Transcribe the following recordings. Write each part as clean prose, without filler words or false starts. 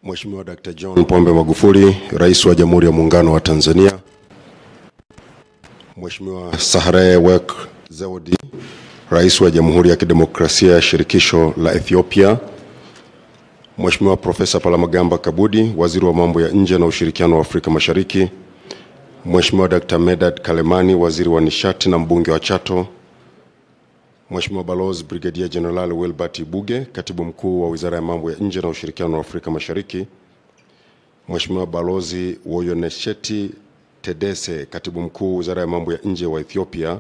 Mheshimiwa Dr. John Pombe Magufuli, Rais wa Jamhuri ya Muungano wa Tanzania, Mheshimiwa Sahle-Work Zewde, Rais wa Jamhuri ya Kidemokrasia ya Shirikisho la Ethiopia, Mheshimiwa Profesa Palamagamba Kabudi, Waziri wa Mambo ya Nje na Ushirikiano wa Afrika Mashariki, Mheshimiwa Dr. Medad Kalemani, Waziri wa Nishati na Mbunge wa Chato, Mheshimiwa Balozi Brigadier General Wilbert Ibuge, Katibu Mkuu wa Wizara ya Mambo ya Nje na Ushirikiano wa Afrika Mashariki, Mheshimiwa Balozi Woyonesheti Tedese, Katibu Mkuu Wizara ya Mambo ya Nje wa Ethiopia,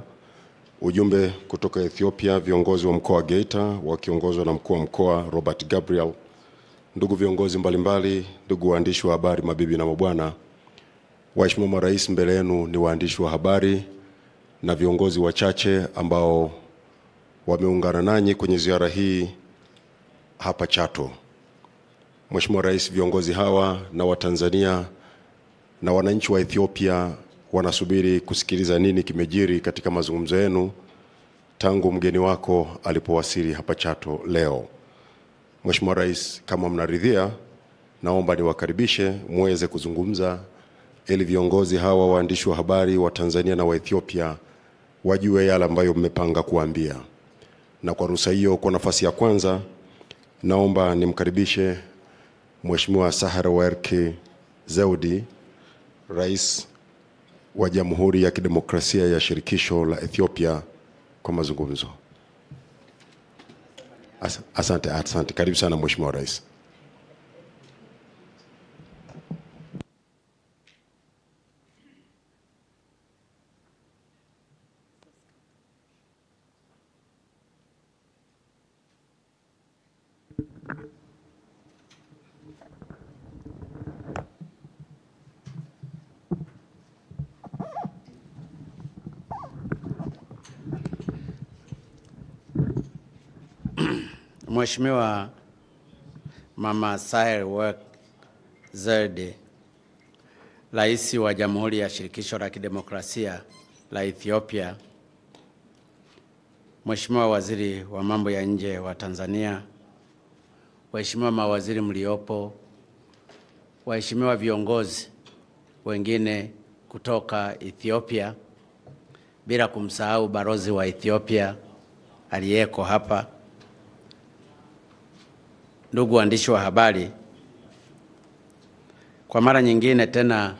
ujumbe kutoka Ethiopia, viongozi wa mkoa wa Geita wakiongozwa na mkuu wa mkoa Robert Gabriel, ndugu viongozi mbalimbali, ndugu waandishi wa habari, mabibi na mabwana, waheshimiwa marais, mbele yenu ni waandishi wa habari na viongozi wachache ambao wameungana nanyi kwenye ziara hii hapa Chato. Mheshimiwa Rais, viongozi hawa na Watanzania na wananchi wa Ethiopia wanasubiri kusikiliza nini kimejiri katika mazungumzo yenu tangu mgeni wako alipowasili hapa Chato leo. Mheshimiwa Rais, kama mnaridhia, naomba niwakaribishe muweze kuzungumza ili viongozi hawa waandishi wa habari wa Tanzania na wa Ethiopia wajue yale ambayo mmepanga kuambia. Na kwa ruhusa hiyo, kwa nafasi ya kwanza, naomba nimkaribishe Mheshimiwa Sahle-Work Zewde, Rais wa Jamhuri ya Kidemokrasia ya Shirikisho la Ethiopia kwa mazungumzo. Asante. Karibu sana Mheshimiwa Rais. Mheshimiwa Mama Sahle-Work Zewde, Rais wa Jamhuri ya Shirikisho la Kidemokrasia la Ethiopia, Mheshimiwa Waziri wa Mambo ya Nje wa Tanzania, waheshimiwa mawaziri mliopo, waheshimiwa viongozi wengine kutoka Ethiopia, bila kumsahau balozi wa Ethiopia aliyeko hapa, ndugu waandishi wa habari, kwa mara nyingine tena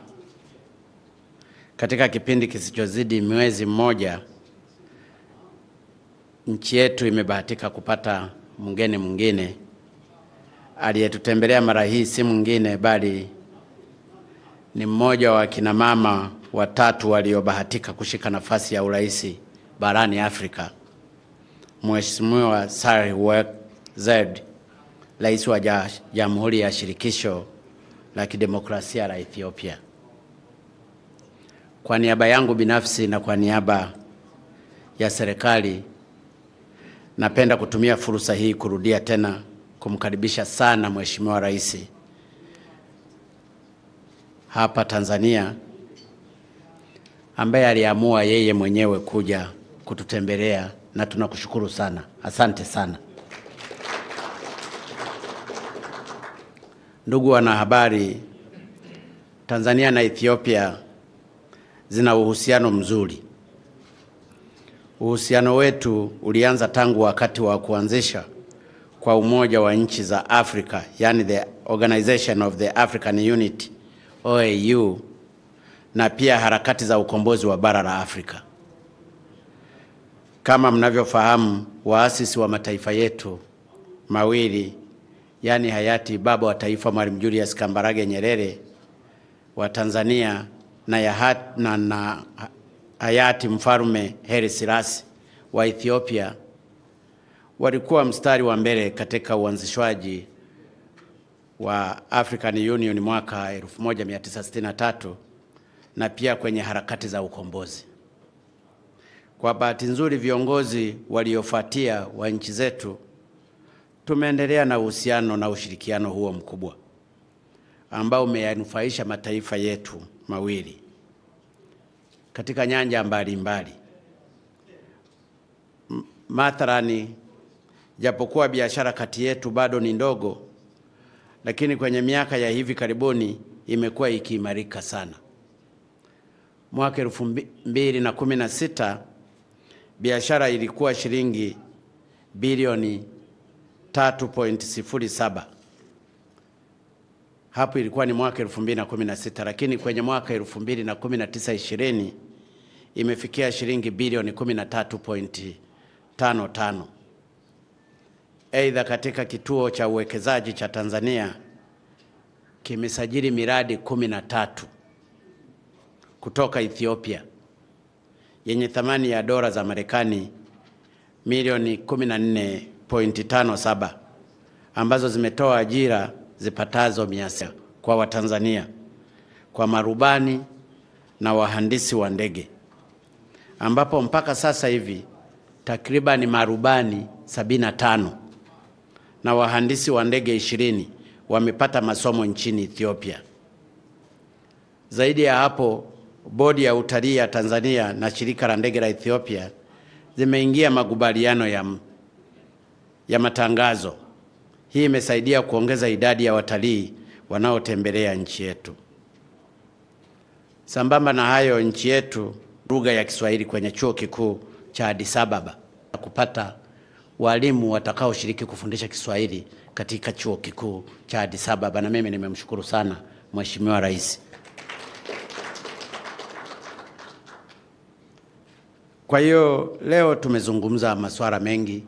katika kipindi kisichozidi mwezi mmoja, nchi yetu imebahatika kupata mgeni mwingine aliyetutembelea mara hii, si mwingine bali ni mmoja wa kina mama watatu waliobahatika kushika nafasi ya urais barani Afrika, Mheshimiwa Sahle-Work Zewde, Rais wa Jamhuri ya Shirikisho la Kidemokrasia la Ethiopia. Kwa niaba yangu binafsi na kwa niaba ya serikali, napenda kutumia fursa hii kurudia tena kumkaribisha sana Mheshimiwa Rais hapa Tanzania, ambaye aliamua yeye mwenyewe kuja kututembelea, na tunakushukuru sana. Asante sana. Ndugu wanahabari, Tanzania na Ethiopia zina uhusiano mzuri. Uhusiano wetu ulianza tangu wakati wa kuanzisha kwa Umoja wa Nchi za Afrika, yani the Organization of the African Unity, OAU, na pia harakati za ukombozi wa bara la Afrika. Kama mnavyofahamu, waasisi wa mataifa yetu mawili, yani hayati baba wa taifa Mwalimu Julius Kambarage Nyerere wa Tanzania na hayati Mfalme Haile Selassie wa Ethiopia, walikuwa mstari wa mbele katika uanzishwaji wa African Union mwaka 1963 na pia kwenye harakati za ukombozi. Kwa bahati nzuri, viongozi waliofuatia wa nchi zetu tumeendelea na uhusiano na ushirikiano huo mkubwa ambao umeyanufaisha mataifa yetu mawili katika nyanja mbalimbali. Mathalani, japokuwa biashara kati yetu bado ni ndogo, lakini kwenye miaka ya hivi karibuni imekuwa ikiimarika sana. Mwaka 2016 biashara ilikuwa shilingi bilioni 3.07. Hapo ilikuwa ni mwaka 2016, lakini kwenye mwaka 2019-20 imefikia shilingi bilioni 13.55. Aidha, katika kituo cha uwekezaji cha Tanzania kimesajili miradi 13 kutoka Ethiopia yenye thamani ya dola za Marekani milioni 14.57 ambazo zimetoa ajira zipatazo 100 kwa Watanzania, kwa marubani na wahandisi wa ndege, ambapo mpaka sasa hivi takriban marubani 75 na wahandisi wa ndege 20 wamepata masomo nchini Ethiopia. Zaidi ya hapo, bodi ya utalii ya Tanzania na shirika la ndege la Ethiopia zimeingia makubaliano ya matangazo. Hii imesaidia kuongeza idadi ya watalii wanaotembelea nchi yetu. Sambamba na hayo, nchi yetu lugha ya Kiswahili kwenye chuo kikuu cha Addis Ababa kupata walimu watakaoshiriki kufundisha Kiswahili katika chuo kikuu cha Addis Ababa, na mimi nimemshukuru sana Mheshimiwa Rais. Kwa hiyo leo tumezungumza masuala mengi,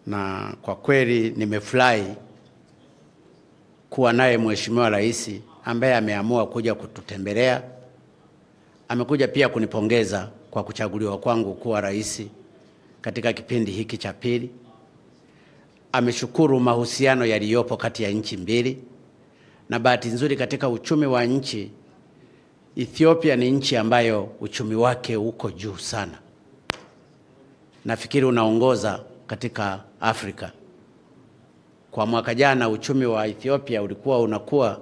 na kwa kweli nimefurahi kuwa naye Mheshimiwa Rais ambaye ameamua kuja kututembelea. Amekuja pia kunipongeza kwa kuchaguliwa kwangu kuwa rais katika kipindi hiki cha pili. Ameshukuru mahusiano yaliyopo kati ya nchi mbili, na bahati nzuri katika uchumi wa nchi, Ethiopia ni nchi ambayo uchumi wake uko juu sana. Nafikiri unaongoza katika Afrika. Kwa mwaka jana uchumi wa Ethiopia ulikuwa unakuwa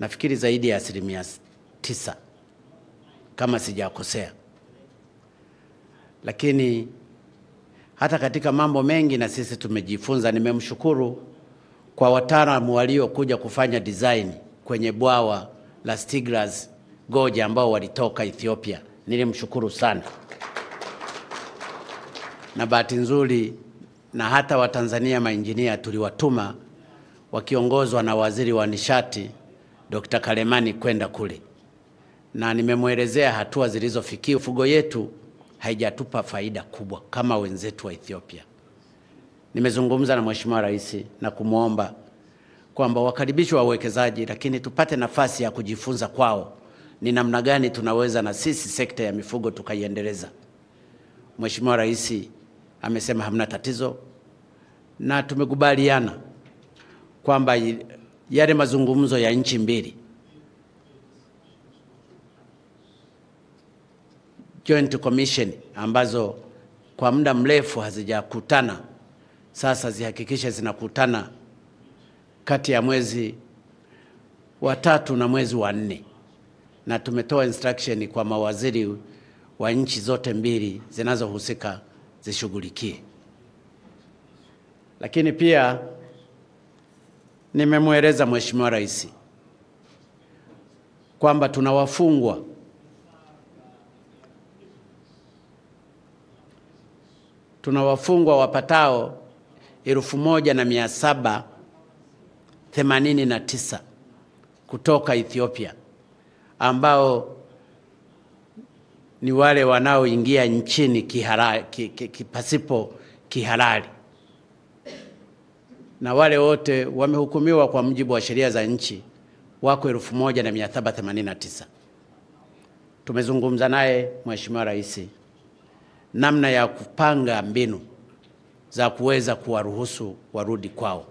nafikiri zaidi ya 9% kama sijakosea. Lakini hata katika mambo mengi na sisi tumejifunza. Nimemshukuru kwa wataalamu waliokuja kufanya design kwenye bwawa la Stiglas Gorge ambao walitoka Ethiopia. Nilimshukuru sana. Na bahati nzuri na hata Watanzania mainjinia tuliwatuma wakiongozwa na Waziri wa Nishati Dr. Kalemani kwenda kule. Na nimemwelezea hatua zilizofikia. Fugo yetu haijatupa faida kubwa kama wenzetu wa Ethiopia. Nimezungumza na Mheshimiwa Rais na kumuomba kwamba wakaribishwe wawekezaji, lakini tupate nafasi ya kujifunza kwao ni namna gani tunaweza na sisi sekta ya mifugo tukaiendeleza. Mheshimiwa Rais amesema hamna tatizo, na tumekubaliana kwamba yale mazungumzo ya nchi mbili, Joint Commission ambazo kwa muda mrefu hazijakutana, sasa zihakikishe zinakutana kati ya mwezi wa 3 na mwezi wa 4. Na tumetoa instruction kwa mawaziri wa nchi zote mbili zinazohusika zishughulikie. Lakini pia nimemweleza Mheshimiwa Rais kwamba tuna wafungwa wapatao 1789 kutoka Ethiopia, ambao ni wale wanaoingia nchini pasipo kihalali, na wale wote wamehukumiwa kwa mujibu wa sheria za nchi wako 1789. Tumezungumza naye Mheshimiwa Rais namna ya kupanga mbinu za kuweza kuwaruhusu warudi kwao,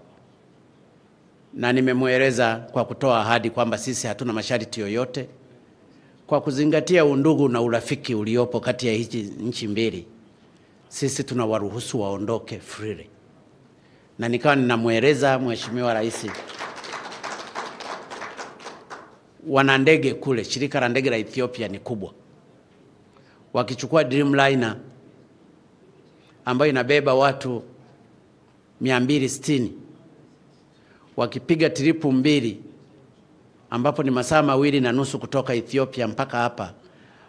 na nimemweleza kwa kutoa ahadi kwamba sisi hatuna masharti yoyote. Kwa kuzingatia undugu na urafiki uliopo kati ya hizi nchi mbili, sisi tunawaruhusu waondoke freely. Na nikawa ninamweleza Mheshimiwa Rais, wana ndege kule, shirika la ndege la Ethiopia ni kubwa. Wakichukua Dreamliner ambayo inabeba watu 260, wakipiga tripu 2 ambapo ni masaa 2.5 kutoka Ethiopia mpaka hapa,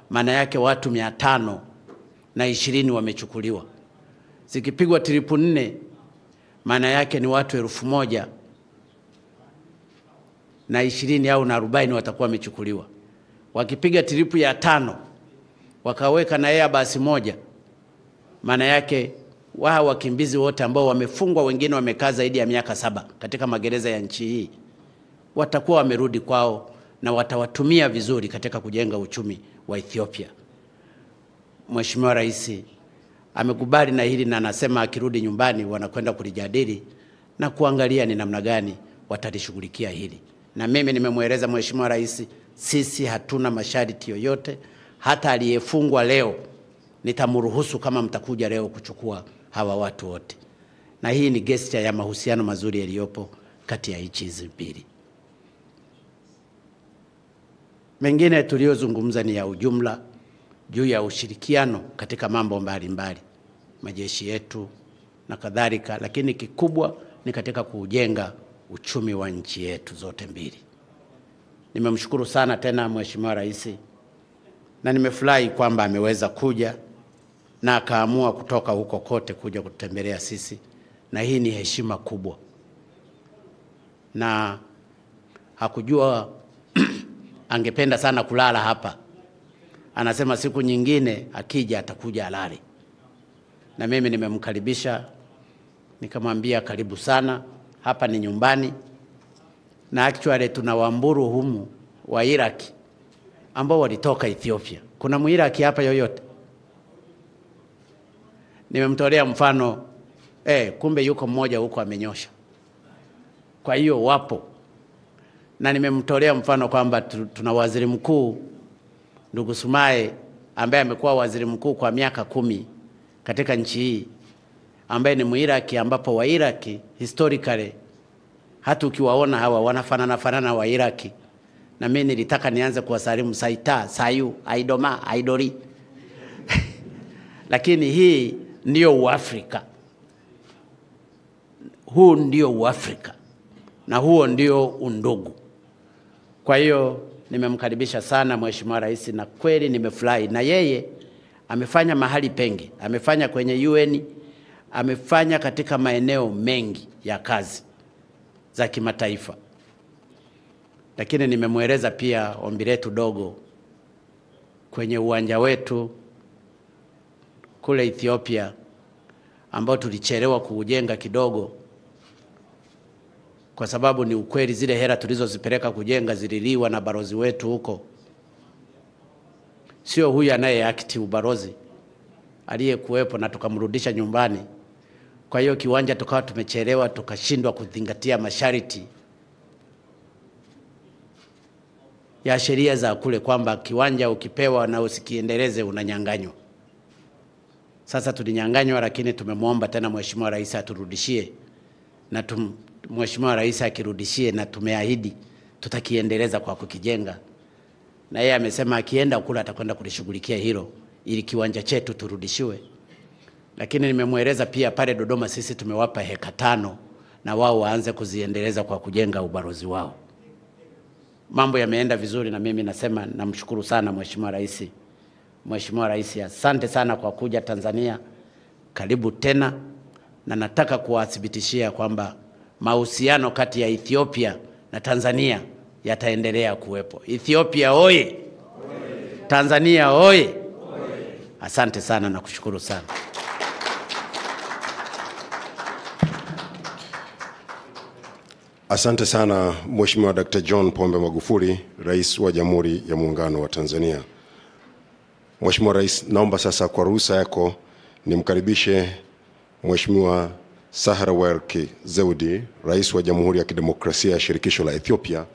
maana yake watu 520 wamechukuliwa. Zikipigwa tripu 4, maana yake ni watu 1,020 au 40 watakuwa wamechukuliwa. Wakipiga tripu ya 5 wakaweka na yeye basi moja, maana yake wao wakimbizi wote ambao wamefungwa, wengine wamekaa zaidi ya miaka 7 katika magereza ya nchi hii, watakuwa wamerudi kwao na watawatumia vizuri katika kujenga uchumi wa Ethiopia. Mheshimiwa Rais amekubali na hili, na anasema akirudi nyumbani wanakwenda kulijadili na kuangalia ni namna gani watalishughulikia hili. Na mimi nimemweleza Mheshimiwa Rais, sisi hatuna masharti yoyote, hata aliyefungwa leo nitamruhusu kama mtakuja leo kuchukua hawa watu wote. Na hii ni gesture ya mahusiano mazuri yaliyopo kati ya nchi hizi mbili. Mengine tuliyozungumza ni ya ujumla juu ya ushirikiano katika mambo mbalimbali, majeshi yetu na kadhalika, lakini kikubwa ni katika kujenga uchumi wa nchi yetu zote mbili. Nimemshukuru sana tena Mheshimiwa Rais, na nimefurahi kwamba ameweza kuja na akaamua kutoka huko kote kuja kutembelea sisi, na hii ni heshima kubwa. Na hakujua angependa sana kulala hapa. Anasema siku nyingine akija atakuja alale. Na mimi nimemkaribisha, nikamwambia karibu sana, hapa ni nyumbani. Na actually tuna Wamburu humu wa Iraki ambao walitoka Ethiopia. Kuna Muiraki hapa yoyote? Nimemtolea mfano, kumbe yuko mmoja huko amenyosha. Kwa hiyo wapo. Na nimemtolea mfano kwamba tuna waziri mkuu ndugu Sumaye, ambaye amekuwa waziri mkuu kwa miaka 10 katika nchi hii, ambaye ni Muiraki, ambapo Wairaki historically hata ukiwaona hawa wanafanana Wairaki. Na mimi nilitaka nianze kuwasalimu Saita, Sayu, Aidoma, Aidori. Lakini hii ndio Uafrika. Huu ndio Uafrika. Na huo ndio undugu. Kwa hiyo nimemkaribisha sana Mheshimiwa Rais, na kweli nimefurahi. Na yeye amefanya mahali pengi, amefanya kwenye UN, amefanya katika maeneo mengi ya kazi za kimataifa. Lakini nimemweleza pia ombi letu dogo kwenye uwanja wetu kule Ethiopia, ambao tulichelewa kuujenga kidogo, kwa sababu ni ukweli zile hela tulizozipeleka kujenga zililiwa na balozi wetu huko. Sio huyu anayeakti ubalozi, aliyekuwepo, na tukamrudisha nyumbani. Kwa hiyo kiwanja tukawa tumechelewa, tukashindwa kuzingatia masharti ya sheria za kule, kwamba kiwanja ukipewa na usikiendeleze unanyang'anywa. Sasa tulinyang'anywa, lakini tumemwomba tena Mheshimiwa Rais aturudishie, na Mheshimiwa Rais akirudishie, na tumeahidi tutakiendeleza kwa kukijenga. Na yeye amesema akienda kula atakwenda kulishughulikia hilo ili kiwanja chetu turudishiwe. Lakini nimemweleza pia pale Dodoma sisi tumewapa heka 5 na wao waanze kuziendeleza kwa kujenga ubalozi wao. Mambo yameenda vizuri, na mimi nasema namshukuru sana Mheshimiwa Rais. Mheshimiwa Rais, asante sana kwa kuja Tanzania. Karibu tena, na nataka kuwathibitishia kwamba mahusiano kati ya Ethiopia na Tanzania yataendelea kuwepo. Ethiopia oye! Tanzania oye! Asante sana na kushukuru sana. Asante sana Mheshimiwa Dr. John Pombe Magufuli, Rais wa Jamhuri ya Muungano wa Tanzania. Mheshimiwa Rais, naomba sasa kwa ruhusa yako nimkaribishe Mheshimiwa Sahle-Work Zewde, Rais wa Jamhuri ya Kidemokrasia ya Shirikisho la Ethiopia,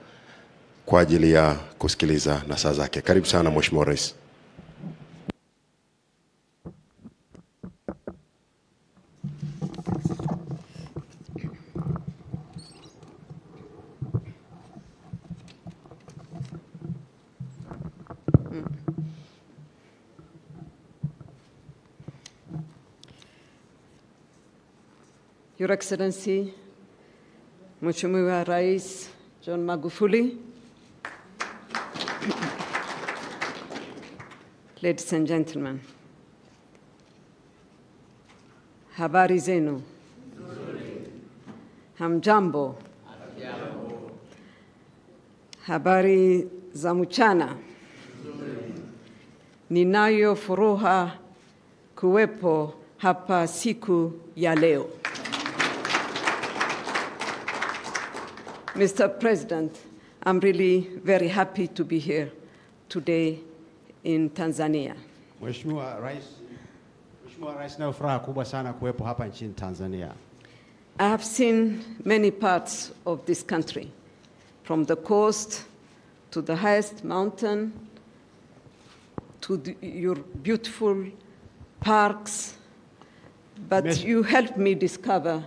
kwa ajili ya kusikiliza nasaha zake. Karibu sana Mheshimiwa Rais. Your Excellency, Mheshimiwa Rais John Magufuli, ladies and gentlemen, habari zenu. Hamjambo. Habari za mchana. Ninayo furaha kuwepo hapa siku ya leo. Mr. President, I'm really very happy to be here today in Tanzania. Mheshimiwa Rais, na furaha kubwa sana kuwepo hapa nchini Tanzania. I have seen many parts of this country, from the coast to the highest mountain, to your beautiful parks, but you helped me discover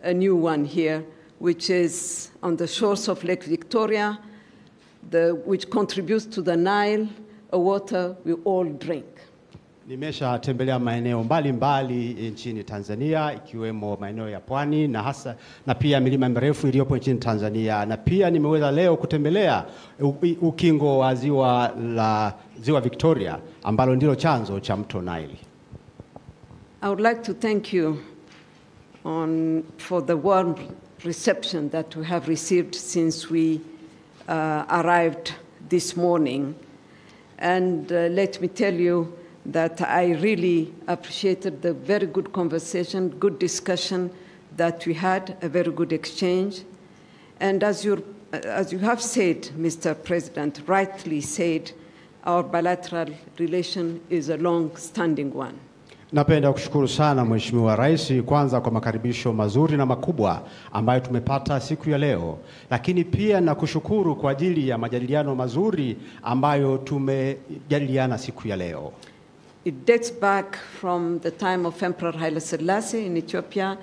a new one here, which is on the shores of Lake Victoria, which contributes to the Nile, a water we all drink. Nimesha tembelea maeneo mbalimbali nchini Tanzania, ikiwemo maeneo ya pwani na pia milima mirefu iliyopo nchini Tanzania, na pia nimeweza leo kutembelea ukingo wa ziwa Victoria ambalo ndilo chanzo cha mto Nile. I would like to thank you for the warm reception that we have received since we arrived this morning. And let me tell you that I really appreciated the very good conversation, good discussion that we had, a very good exchange. And as you have said, Mr. President, rightly said, our bilateral relation is a long-standing one. Napenda kushukuru sana Mheshimiwa Rais kwanza kwa makaribisho mazuri na makubwa ambayo tumepata siku ya leo, lakini pia na kushukuru kwa ajili ya majadiliano mazuri ambayo tumejadiliana siku ya leo. It dates back from the time of Emperor Haile Selassie in Ethiopia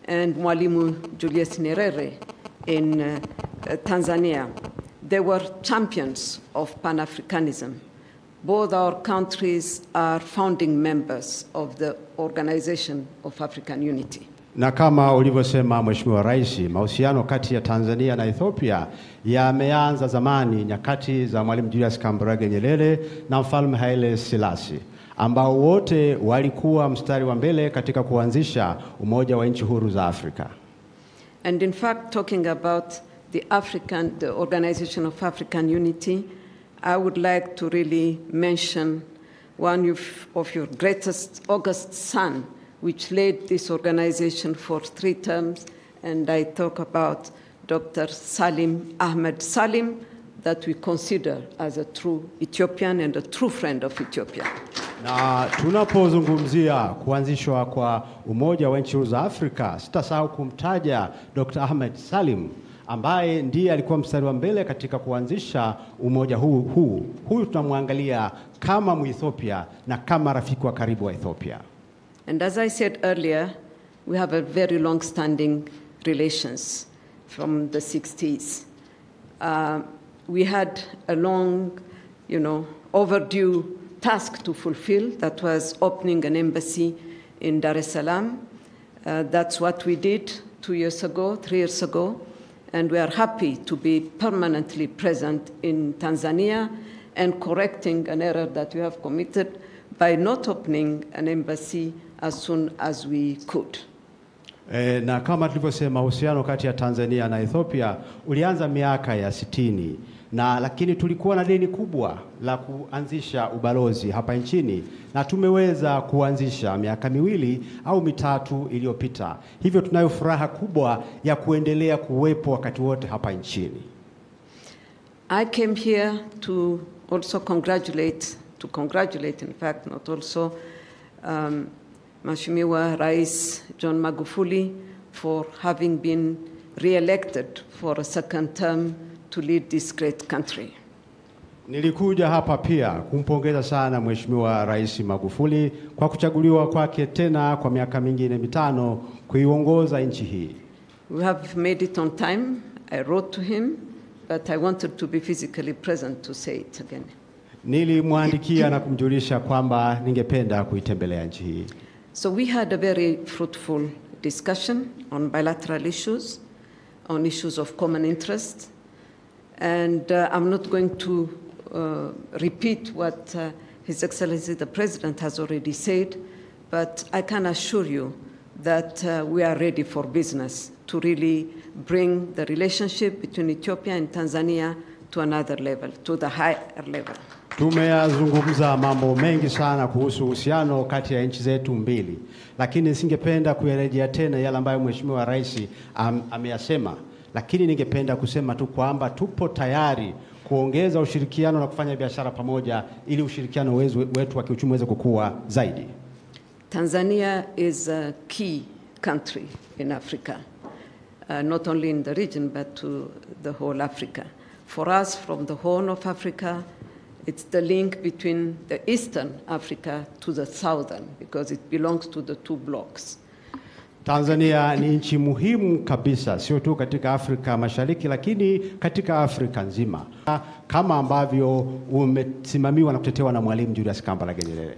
and Mwalimu Julius Nyerere in Tanzania. They were champions of Pan-Africanism. Both our countries are founding members of the Organization of African Unity. Na kama ulivyosema Mheshimiwa Rais, mahusiano kati ya Tanzania na Ethiopia yameanza zamani nyakati za Mwalimu Julius Kambarage Nyerere na Mfalme Haile Selassie, ambao wote walikuwa mstari wa mbele katika kuanzisha umoja wa nchi huru za Afrika. And in fact, talking about the Organization of African Unity, I would like to really mention one of your greatest, august son, which led this organization for 3 terms, and I talk about Dr. Salim Ahmed Salim, that we consider as a true Ethiopian and a true friend of Ethiopia. Na tunapozungumzia kuanzishwa kwa umoja wa nchi huru za Afrika, sitasahau kumtaja Dr. Ahmed Salim, ambaye ndiye alikuwa mstari wa mbele katika kuanzisha umoja huu. Huyu tunamwangalia kama Muethiopia na kama rafiki wa karibu wa Ethiopia. And as I said earlier, we have a very long-standing relations from the 60s. We had a long, overdue task to fulfill. That was opening an embassy in Dar es Salaam. That's what we did 3 years ago. And we are happy to be permanently present in Tanzania and correcting an error that we have committed by not opening an embassy as soon as we could. Na kama tulivyosema, uhusiano kati ya Tanzania na Ethiopia ulianza miaka ya 60, lakini tulikuwa na deni kubwa la kuanzisha ubalozi hapa nchini, na tumeweza kuanzisha miaka 2 au 3 iliyopita. Hivyo tunayo furaha kubwa ya kuendelea kuwepo wakati wote hapa nchini. I came here to also congratulate, in fact, not also, Mheshimiwa Rais John Magufuli for having been re-elected for a 2nd term to lead this great country. Nilikuja hapa pia kumpongeza sana Mheshimiwa Rais Magufuli kwa kuchaguliwa kwake tena kwa miaka mingine 5 kuiongoza nchi hii. We have made it on time. I wrote to him, but I wanted to be physically present to say it again. Nilimwandikia na kumjulisha kwamba ningependa kuitembelea nchi hii. So we had a very fruitful discussion on bilateral issues, on issues of common interest. And I'm not going to repeat what His Excellency the President has already said, but I can assure you that we are ready for business to really bring the relationship between Ethiopia and Tanzania to another level, to the higher level. Tumeyazungumza mambo mengi sana kuhusu uhusiano kati ya nchi zetu mbili, lakini singependa kuyarejea tena yale ambayo Mheshimiwa Rais ameyasema, lakini ningependa kusema tu kwamba tupo tayari kuongeza ushirikiano na kufanya biashara pamoja ili ushirikiano wetu wa kiuchumi uweze kukua zaidi. Tanzania is a key country in Africa, not only in the region but to the whole Africa. For us, from the Horn of Africa, it's the link between the Eastern Africa to the Southern, because it belongs to the two blocks. Tanzania ni nchi muhimu kabisa, sio tu katika Afrika Mashariki, lakini katika Afrika nzima, kama ambavyo umesimamiwa na kutetewa na Mwalimu Julius Kambarage Nyerere.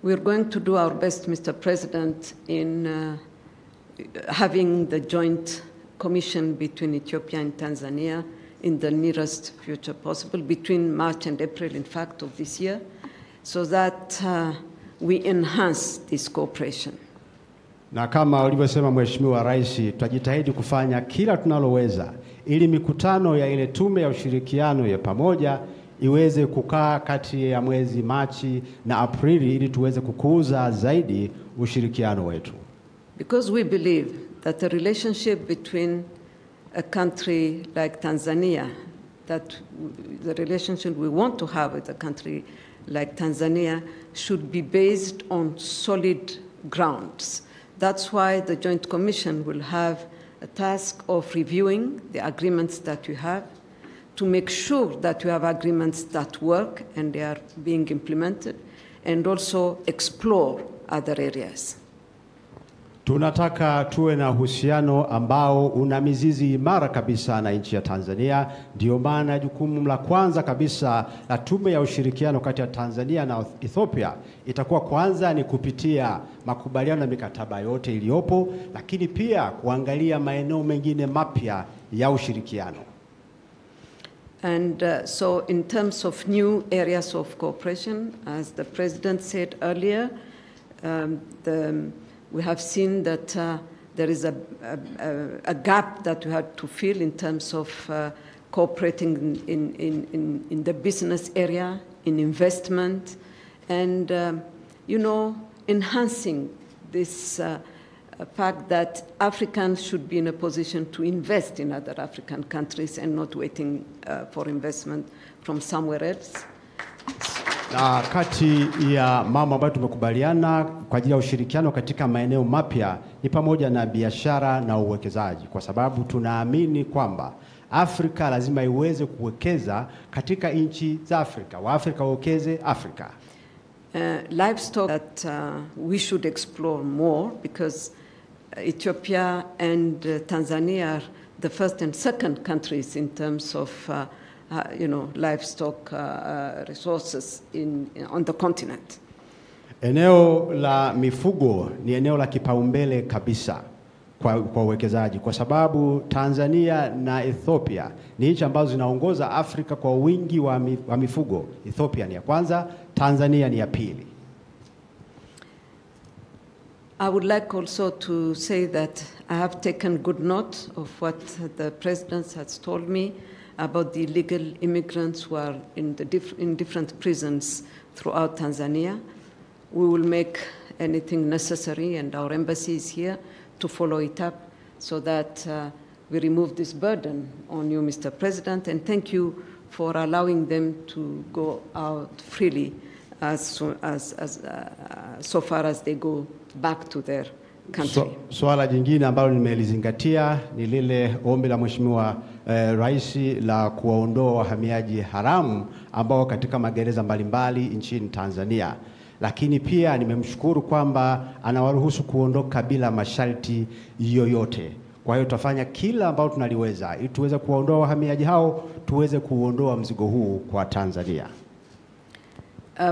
We're going to do our best, Mr. President, in having the joint commission between Ethiopia and Tanzania in the nearest future possible, between March and April, in fact, of this year, so that we enhance this cooperation. Na kama ulivyosema Mheshimiwa Rais, tutajitahidi kufanya kila tunaloweza ili mikutano ya ile tume ya ushirikiano ya pamoja iweze kukaa kati ya mwezi Machi na Aprili ili tuweze kukuza zaidi ushirikiano wetu. Because we believe that the relationship between a country like Tanzania, that the relationship we want to have with a country like Tanzania should be based on solid grounds. That's why the Joint Commission will have a task of reviewing the agreements that we have to make sure that we have agreements that work and they are being implemented, and also explore other areas. Tunataka tuwe na uhusiano ambao una mizizi imara kabisa na nchi ya Tanzania. Ndio maana jukumu la kwanza kabisa la tume ya ushirikiano kati ya Tanzania na Ethiopia itakuwa kwanza ni kupitia makubaliano na mikataba yote iliyopo, lakini pia kuangalia maeneo mengine mapya ya ushirikiano. And so in terms of new areas of cooperation, as the President said earlier, we have seen that there is a gap that we had to fill in terms of cooperating in the business area, in investment, and enhancing this fact that Africans should be in a position to invest in other African countries and not waiting for investment from somewhere else. Na kati ya mambo ambayo tumekubaliana kwa ajili ya ushirikiano katika maeneo mapya ni pamoja na biashara na uwekezaji, kwa sababu tunaamini kwamba Afrika lazima iweze kuwekeza katika nchi za Afrika. Waafrika wawekeze Afrika. Livestock that we should explore more, because Ethiopia and Tanzania are the first and second countries in terms of livestock resources on the continent. Eneo la mifugo ni eneo la kipaumbele kabisa kwa uwekezaji, kwa sababu Tanzania na Ethiopia ni nchi ambazo zinaongoza Afrika kwa wingi wa mifugo. Ethiopia ni ya kwanza, Tanzania ni ya pili. I would like also to say that I have taken good note of what the President has told me about the illegal immigrants who are in different prisons throughout Tanzania. We will make anything necessary, and our embassy is here to follow it up so that we remove this burden on you, Mr. President, and thank you for allowing them to go out freely so far as they go back to their country. Swala jingine ambalo nimelizingatia ni lile ombi la Mheshimiwa Rais la kuwaondoa wahamiaji haramu ambao katika magereza mbalimbali nchini Tanzania. Lakini pia nimemshukuru kwamba anawaruhusu kuondoka bila masharti yoyote. Kwa hiyo tutafanya kila ambalo tunaliweza ili tuweze kuwaondoa wahamiaji hao, tuweze kuondoa mzigo huu kwa Tanzania.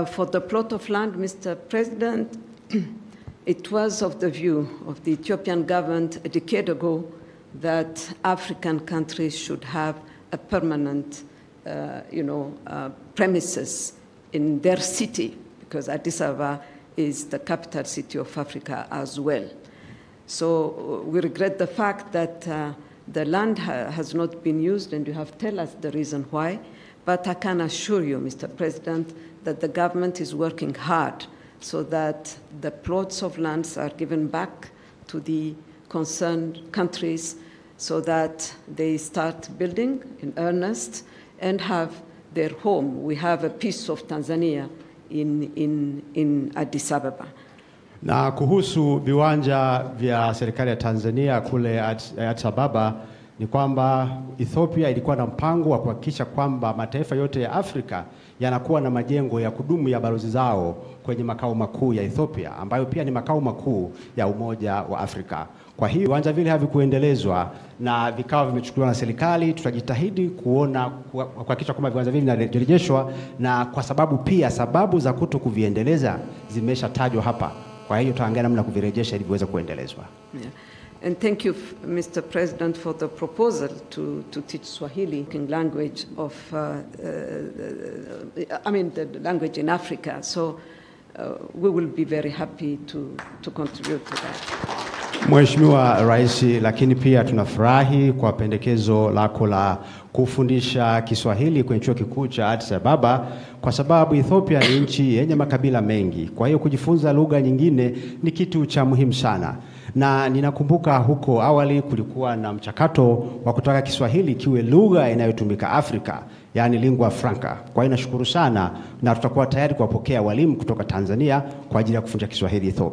For the plot of land, Mr. President, it was of the view of the Ethiopian government a decade ago that African countries should have a permanent, premises in their city, because Addis Ababa is the capital city of Africa as well. So we regret the fact that the land has not been used, and you have told us the reason why. But I can assure you, Mr. President, that the government is working hard so that the plots of lands are given back to the concerned countries so that they start building in earnest and have their home. We have a piece of Tanzania in Addis Ababa. Na kuhusu viwanja vya serikali ya Tanzania kule Addis Ababa, ni kwamba Ethiopia ilikuwa na mpango wa kuhakikisha kwamba mataifa yote ya Afrika yanakuwa na majengo ya kudumu ya balozi zao kwenye makao makuu ya Ethiopia, ambayo pia ni makao makuu ya Umoja wa Afrika. Kwa hiyo viwanja vile havikuendelezwa na vikawa vimechukuliwa na serikali. Tutajitahidi kuhakikisha kwamba viwanja vile vinarejeshwa, na kwa sababu pia sababu za kutokuviendeleza zimeshatajwa hapa. Kwa hiyo tutaangalia namna kuvirejesha ili viweze kuendelezwa. Yeah. And thank you, Mr. President, for the proposal to teach Swahili language of, the language in Africa. So we will be very happy to contribute to that. Mheshimiwa Rais, lakini pia tunafurahi kwa pendekezo lako la kufundisha Kiswahili kwenye chuo kikuu cha Addis Ababa, kwa sababu Ethiopia ni nchi yenye makabila mengi. Kwa hiyo kujifunza lugha nyingine ni kitu cha muhimu sana. Na ninakumbuka huko awali kulikuwa na mchakato wa kutaka Kiswahili kiwe lugha inayotumika Afrika, yani lingua franca. Kwa hiyo nashukuru sana, na tutakuwa tayari kuwapokea walimu kutoka Tanzania kwa ajili ya kufundisha Kiswahili Ethiopia.